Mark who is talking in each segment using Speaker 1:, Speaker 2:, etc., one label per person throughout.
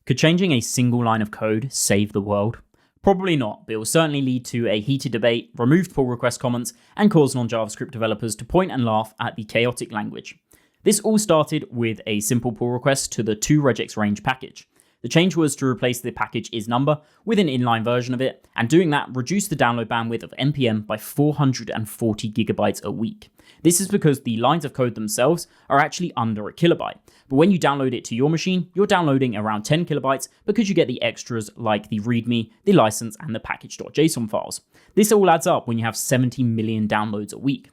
Speaker 1: Could changing a single line of code save the world? Probably not, but it will certainly lead to a heated debate, removed pull request comments, and cause non-JavaScript developers to point and laugh at the chaotic language. This all started with a simple pull request to the toRegex package. The change was to replace the package isNumber with an inline version of it, and doing that reduced the download bandwidth of npm by 440 gigabytes a week. This is because the lines of code themselves are actually under a kilobyte, but when you download it to your machine, you're downloading around 10 kilobytes because you get the extras like the README, the license, and the package.json files. This all adds up when you have 70 million downloads a week.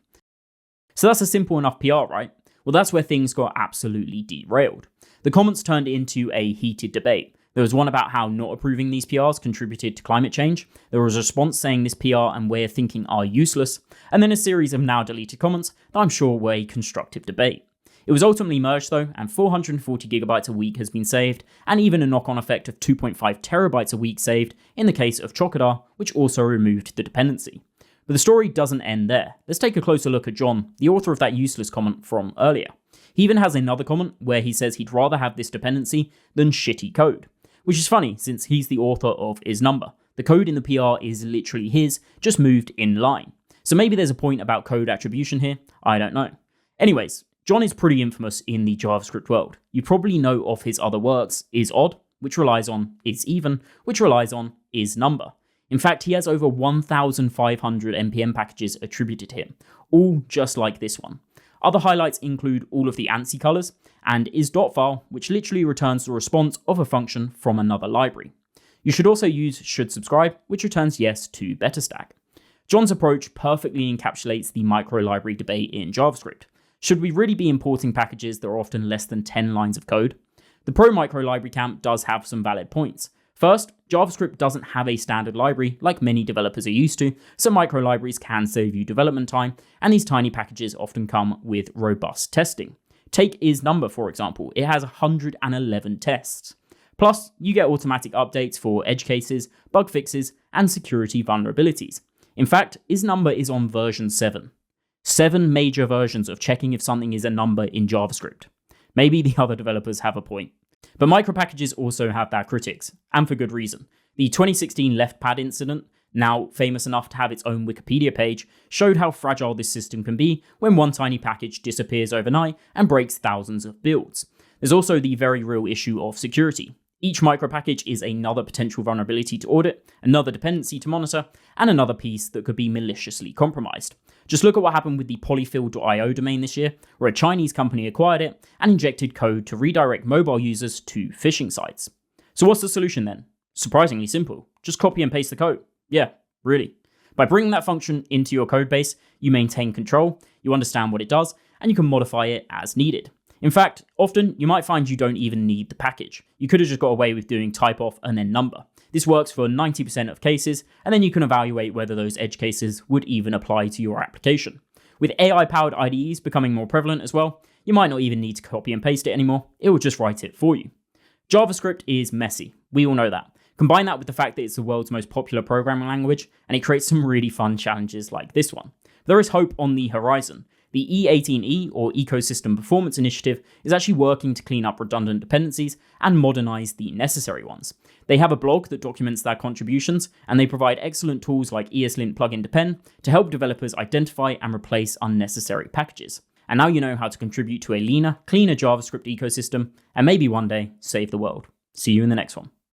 Speaker 1: So that's a simple enough PR, right? Well, that's where things got absolutely derailed. The comments turned into a heated debate. There was one about how not approving these PRs contributed to climate change. There was a response saying this PR and way of thinking are useless, and then a series of now deleted comments that I'm sure were a constructive debate. It was ultimately merged though, and 440 gigabytes a week has been saved, and even a knock-on effect of 2.5 terabytes a week saved in the case of Chocodar, which also removed the dependency. But the story doesn't end there. Let's take a closer look at John, the author of that useless comment from earlier. He even has another comment where he says he'd rather have this dependency than shitty code. Which is funny, since he's the author of isNumber. The code in the PR is literally his, just moved in line. So maybe there's a point about code attribution here, I don't know. Anyways, John is pretty infamous in the JavaScript world. You probably know of his other works, isOdd, which relies on isEven, which relies on isNumber. In fact, he has over 1,500 npm packages attributed to him, all just like this one. Other highlights include all of the ANSI colors, and is.file, which literally returns the response of a function from another library. You should also use shouldSubscribe, which returns yes to BetterStack. John's approach perfectly encapsulates the micro-library debate in JavaScript. Should we really be importing packages that are often less than 10 lines of code? The pro micro-library camp does have some valid points. First, JavaScript doesn't have a standard library like many developers are used to, so micro-libraries can save you development time, and these tiny packages often come with robust testing. Take isNumber, for example. It has 111 tests. Plus, you get automatic updates for edge cases, bug fixes, and security vulnerabilities. In fact, isNumber is on version 7. 7 major versions of checking if something is a number in JavaScript. Maybe the other developers have a point. But micro-packages also have their critics, and for good reason. The 2016 left pad incident, now famous enough to have its own Wikipedia page, showed how fragile this system can be when one tiny package disappears overnight and breaks thousands of builds. There's also the very real issue of security. Each micro-package is another potential vulnerability to audit, another dependency to monitor, and another piece that could be maliciously compromised. Just look at what happened with the polyfill.io domain this year, where a Chinese company acquired it and injected code to redirect mobile users to phishing sites. So what's the solution then? Surprisingly simple. Just copy and paste the code. Yeah, really. By bringing that function into your codebase, you maintain control, you understand what it does, and you can modify it as needed. In fact, often you might find you don't even need the package. You could have just got away with doing typeof and then number. This works for 90% of cases, and then you can evaluate whether those edge cases would even apply to your application. With AI-powered IDEs becoming more prevalent as well, you might not even need to copy and paste it anymore, it will just write it for you. JavaScript is messy, we all know that. Combine that with the fact that it's the world's most popular programming language, and it creates some really fun challenges like this one. There is hope on the horizon. The E18E, or Ecosystem Performance Initiative, is actually working to clean up redundant dependencies and modernize the necessary ones. They have a blog that documents their contributions, and they provide excellent tools like ESLint plugin depend to help developers identify and replace unnecessary packages. And now you know how to contribute to a leaner, cleaner JavaScript ecosystem, and maybe one day save the world. See you in the next one.